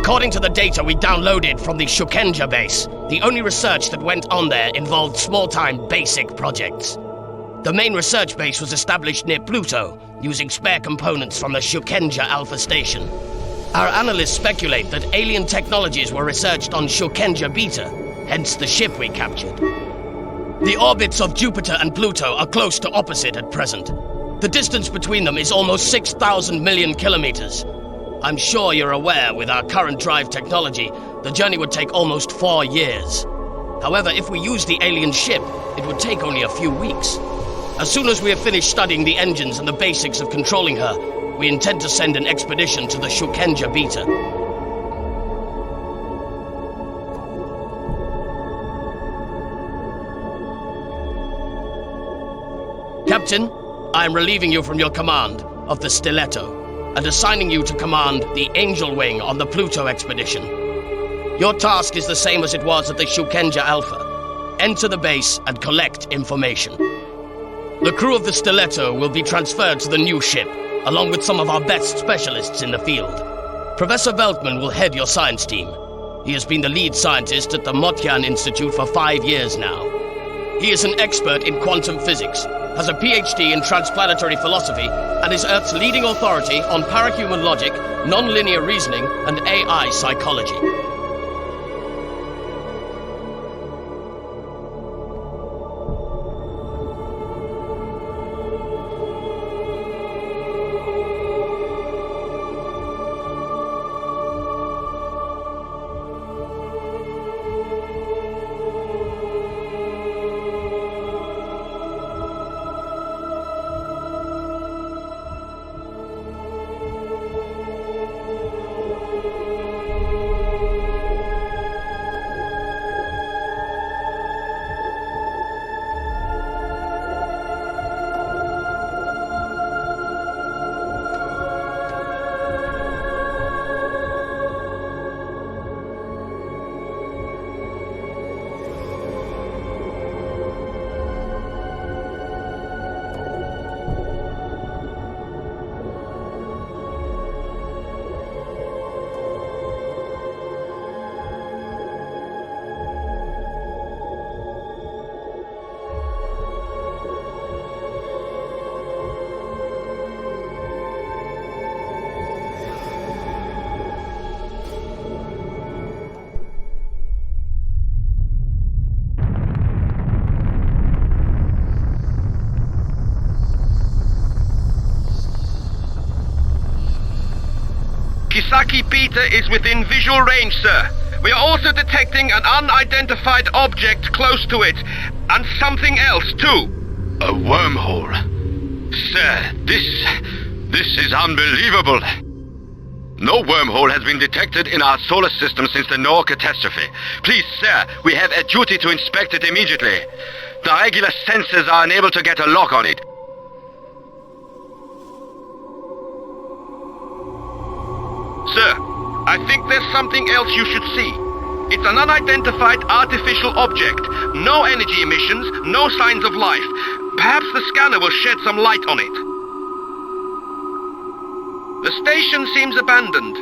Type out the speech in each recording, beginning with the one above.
According to the data we downloaded from the Shukenja base, the only research that went on there involved small-time basic projects. The main research base was established near Pluto, using spare components from the Shukenja Alpha Station. Our analysts speculate that alien technologies were researched on Shukenja Bêta, hence the ship we captured. The orbits of Jupiter and Pluto are close to opposite at present. The distance between them is almost 6,000 million kilometers. I'm sure you're aware, with our current drive technology, the journey would take almost 4 years. However, if we use the alien ship, it would take only a few weeks. As soon as we have finished studying the engines and the basics of controlling her, we intend to send an expedition to the Shukenja Bêta. Captain, I am relieving you from your command of the Stiletto and assigning you to command the Angel Wing on the Pluto expedition. Your task is the same as it was at the Shukenja Alpha. Enter the base and collect information. The crew of the Stiletto will be transferred to the new ship, along with some of our best specialists in the field. Professor Veltman will head your science team. He has been the lead scientist at the Motyan Institute for 5 years now. He is an expert in quantum physics, has a PhD in transplanetary philosophy, and is Earth's leading authority on parahuman logic, non-linear reasoning, and AI psychology. Kisaki Bêta is within visual range, sir. We are also detecting an unidentified object close to it, and something else, too. A wormhole. Sir, this is unbelievable. No wormhole has been detected in our solar system since the Noah catastrophe. Please, sir, we have a duty to inspect it immediately. The regular sensors are unable to get a lock on it. Sir, I think there's something else you should see. It's an unidentified artificial object. No energy emissions, no signs of life. Perhaps the scanner will shed some light on it. The station seems abandoned.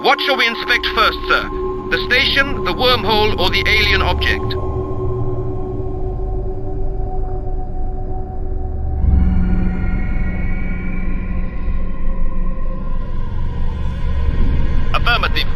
What shall we inspect first, sir? The station, the wormhole, or the alien object? Affirmative.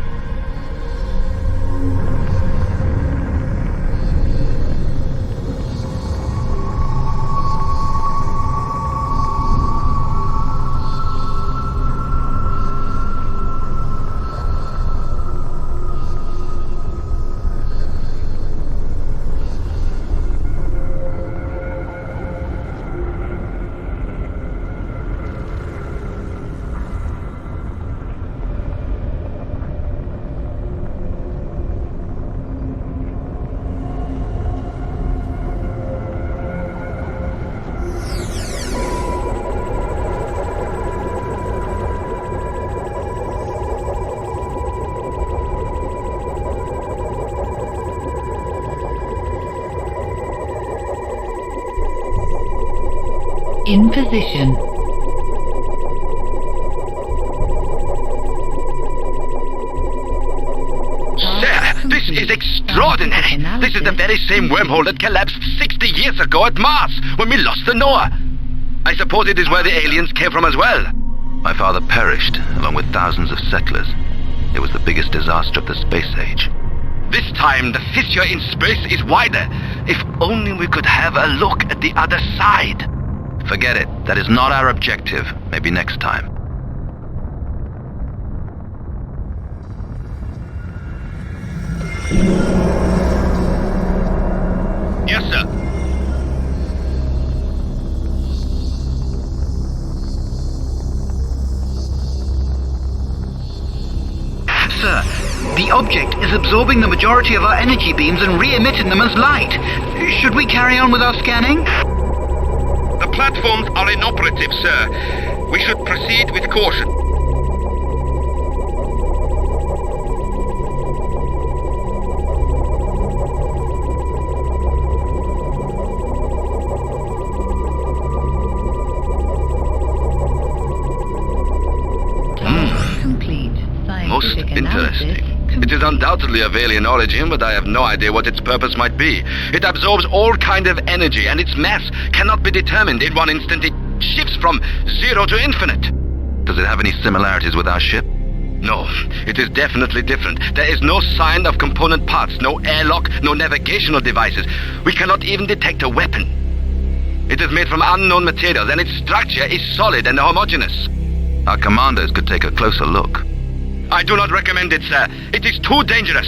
In position. Extraordinary! This is the very same wormhole that collapsed 60 years ago at Mars, when we lost the Noah. I suppose it is where the aliens came from as well. My father perished, along with thousands of settlers. It was the biggest disaster of the space age. This time, the fissure in space is wider. If only we could have a look at the other side. Forget it. That is not our objective. Maybe next time. Yes, sir. Sir, the object is absorbing the majority of our energy beams and re-emitting them as light. Should we carry on with our scanning? The platforms are inoperative, sir. We should proceed with caution. Most interesting. It is undoubtedly of alien origin, but I have no idea what its purpose might be. It absorbs all kind of energy, and its mass cannot be determined. In one instant, it shifts from 0 to infinite. Does it have any similarities with our ship? No, it is definitely different. There is no sign of component parts, no airlock, no navigational devices. We cannot even detect a weapon. It is made from unknown materials, and its structure is solid and homogeneous. Our commanders could take a closer look. I do not recommend it, sir. It is too dangerous.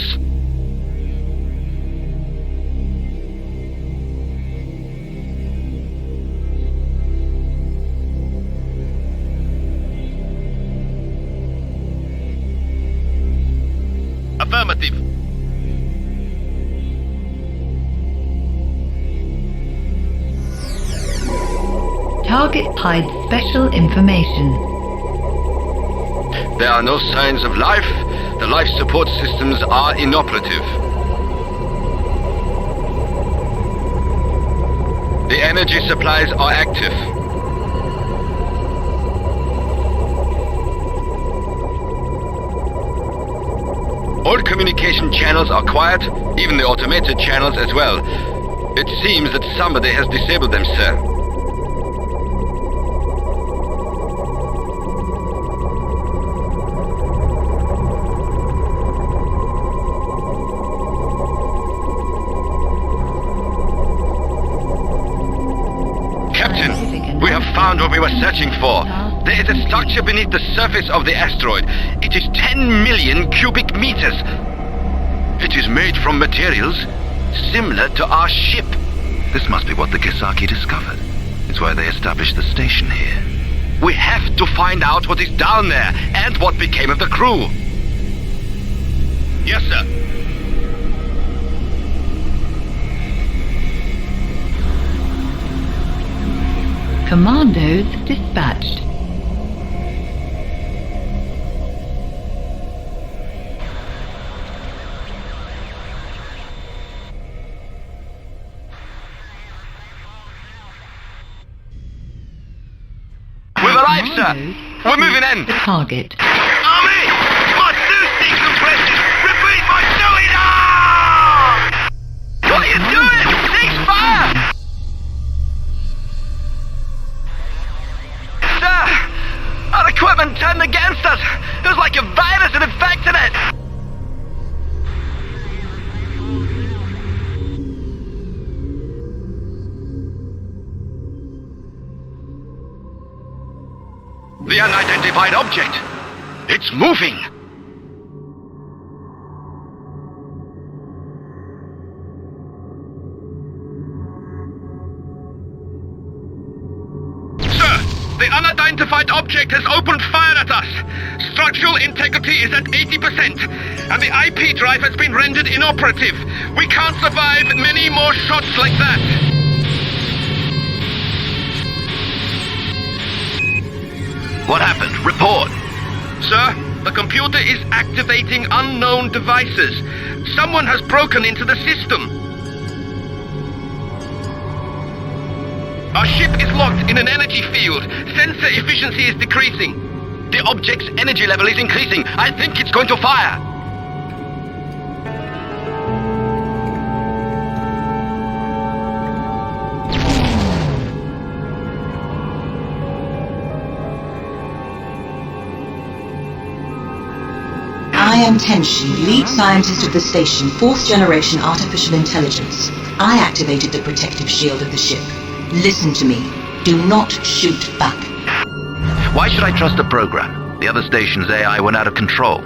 Affirmative. Target hides special information. There are no signs of life. The life support systems are inoperative. The energy supplies are active. All communication channels are quiet, even the automated channels as well. It seems that somebody has disabled them, sir. We have found what we were searching for. There is a structure beneath the surface of the asteroid. It is 10 million cubic meters. It is made from materials similar to our ship. This must be what the Kisaki discovered. It's why they established the station here. We have to find out what is down there and what became of the crew. Yes, sir. Commandos dispatched. We've arrived, sir. We're moving in. The target. Army! My suit decompresses! Repeat, my suit! Ah! What are you doing? Cease fire! Sir! Our equipment turned against us! It was like a virus had infected it! The unidentified object! It's moving! The unidentified object has opened fire at us. Structural integrity is at 80%, and the IP drive has been rendered inoperative. We can't survive many more shots like that. What happened? Report. Sir, the computer is activating unknown devices. Someone has broken into the system. Our ship is locked in an energy field. Sensor efficiency is decreasing. The object's energy level is increasing. I think it's going to fire. am Tenshi, lead scientist of the station, 4th generation artificial intelligence. I activated the protective shield of the ship. Listen to me. Do not shoot back. Why should I trust the program? The other station's AI went out of control.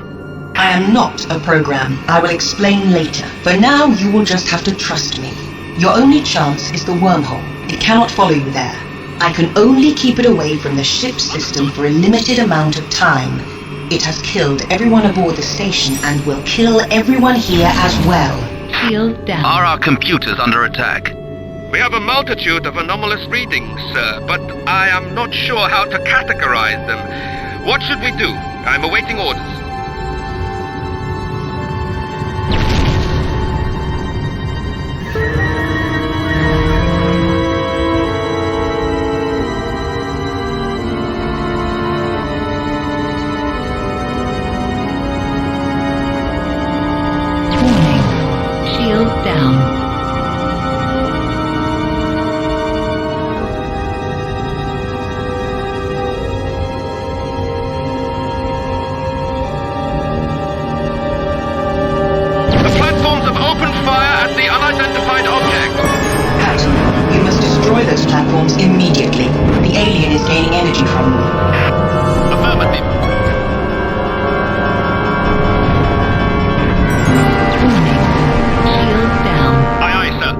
I am not a program. I will explain later. For now, you will just have to trust me. Your only chance is the wormhole. It cannot follow you there. I can only keep it away from the ship system for a limited amount of time. It has killed everyone aboard the station and will kill everyone here as well. Shield down. Are our computers under attack? We have a multitude of anomalous readings, sir, but I am not sure how to categorize them. What should we do? I'm awaiting orders. Warning. Shield down. Platforms immediately. The alien is gaining energy from them. Affirmative. Warning. Shield down. Aye, aye, sir.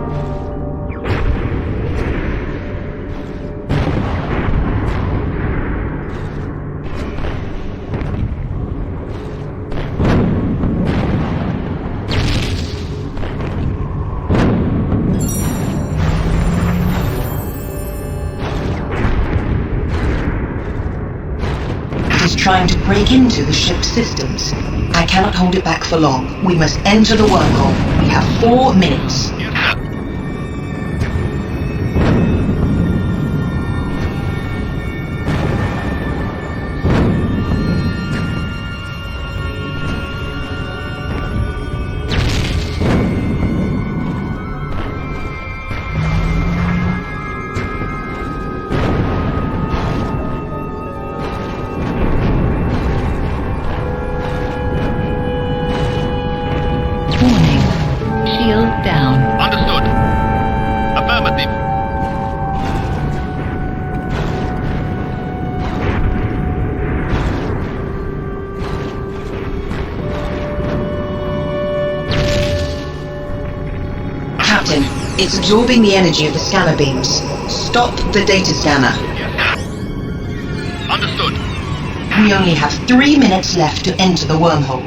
Trying to break into the ship's systems. I cannot hold it back for long. We must enter the wormhole. We have 4 minutes. Yes, sir. It's absorbing the energy of the scanner beams. Stop the data scanner. Yes, sir. Understood. We only have 3 minutes left to enter the wormhole.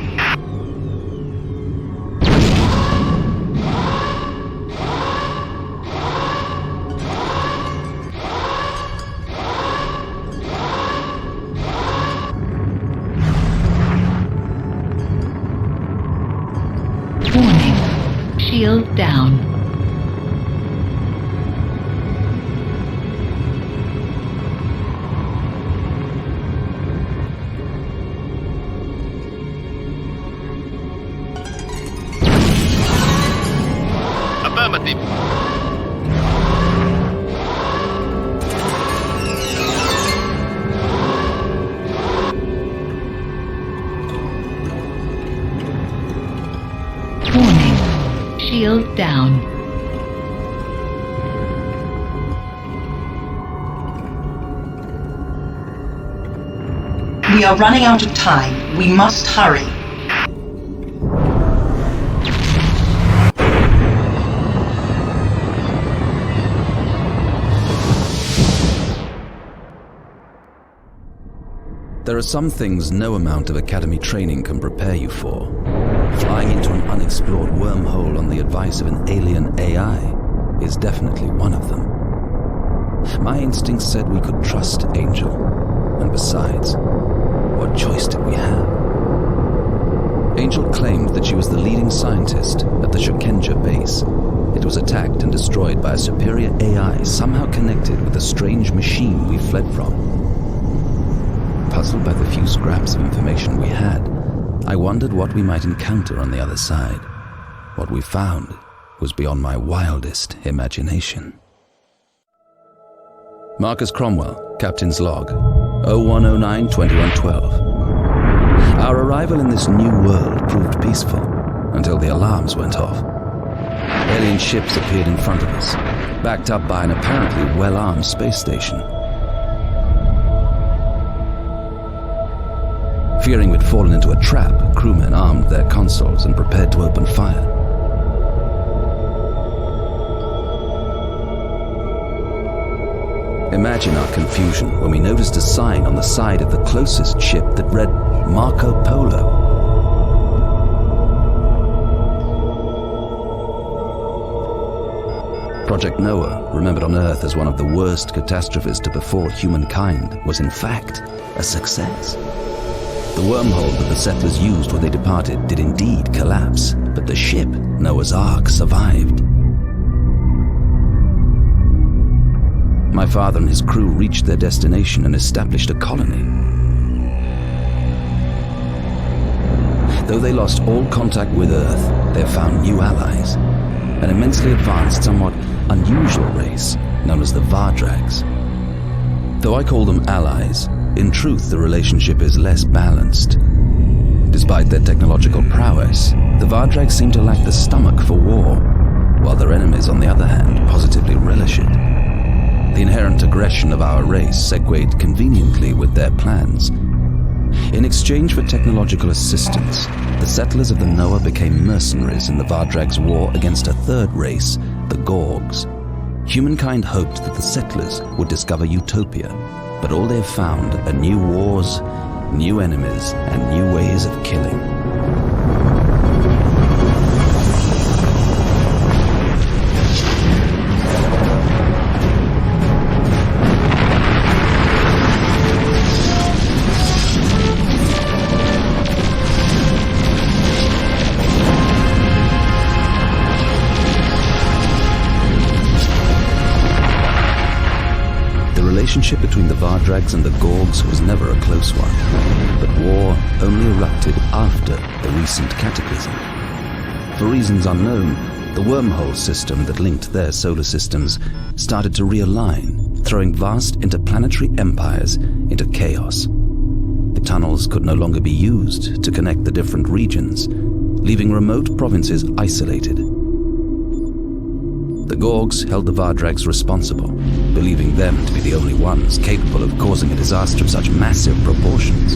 Warning. Shield down. Affirmative. Warning. Shield down. We are running out of time. We must hurry. There are some things no amount of academy training can prepare you for. Flying into an unexplored wormhole on the advice of an alien AI is definitely one of them. My instincts said we could trust Angel, and besides, what choice did we have? Angel claimed that she was the leading scientist at the Shukenja base. It was attacked and destroyed by a superior AI somehow connected with the strange machine we fled from. Puzzled by the few scraps of information we had, I wondered what we might encounter on the other side. What we found was beyond my wildest imagination. Marcus Cromwell, Captain's Log, 0109-2112. Our arrival in this new world proved peaceful, until the alarms went off. Alien ships appeared in front of us, backed up by an apparently well-armed space station. Fearing we'd fallen into a trap, crewmen armed their consoles and prepared to open fire. Imagine our confusion when we noticed a sign on the side of the closest ship that read Marco Polo. Project Noah, remembered on Earth as one of the worst catastrophes to befall humankind, was in fact a success. The wormhole that the settlers used when they departed did indeed collapse, but the ship, Noah's Ark, survived. My father and his crew reached their destination and established a colony. Though they lost all contact with Earth, they have found new allies, an immensely advanced, somewhat unusual race known as the Vardrags. Though I call them allies, in truth the relationship is less balanced. Despite their technological prowess, the Vardrags seem to lack the stomach for war, while their enemies, on the other hand, positively relish it. The inherent aggression of our race segued conveniently with their plans. In exchange for technological assistance, the settlers of the Noah became mercenaries in the Vardrags' war against a third race, the Gorgs. Humankind hoped that the settlers would discover utopia, but all they've found are new wars, new enemies, and new ways of killing. The relationship between the Vardrags and the Gorgs was never a close one, but war only erupted after the recent cataclysm. For reasons unknown, the wormhole system that linked their solar systems started to realign, throwing vast interplanetary empires into chaos. The tunnels could no longer be used to connect the different regions, leaving remote provinces isolated. The Gorgs held the Vardrags responsible, believing them to be the only ones capable of causing a disaster of such massive proportions.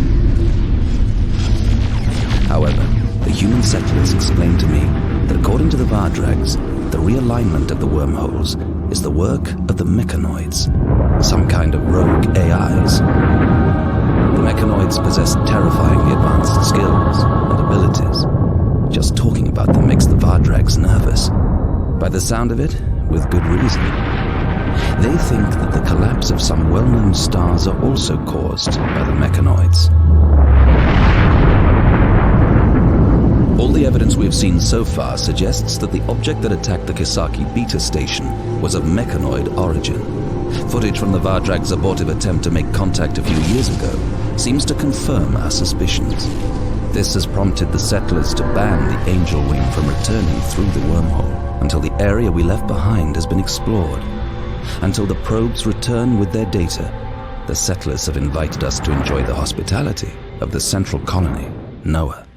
However, the human settlers explained to me that according to the Vardrags, the realignment of the wormholes is the work of the mechanoids, some kind of rogue AIs. The mechanoids possess terrifyingly advanced skills and abilities. Just talking about them makes the Vardrags nervous. By the sound of it, with good reason. They think that the collapse of some well-known stars are also caused by the mechanoids. All the evidence we've seen so far suggests that the object that attacked the Kisaki Bêta station was of mechanoid origin. Footage from the Vardrag's abortive attempt to make contact a few years ago seems to confirm our suspicions. This has prompted the settlers to ban the Angel Wing from returning through the wormhole until the area we left behind has been explored. Until the probes return with their data, the settlers have invited us to enjoy the hospitality of the central colony, Noah.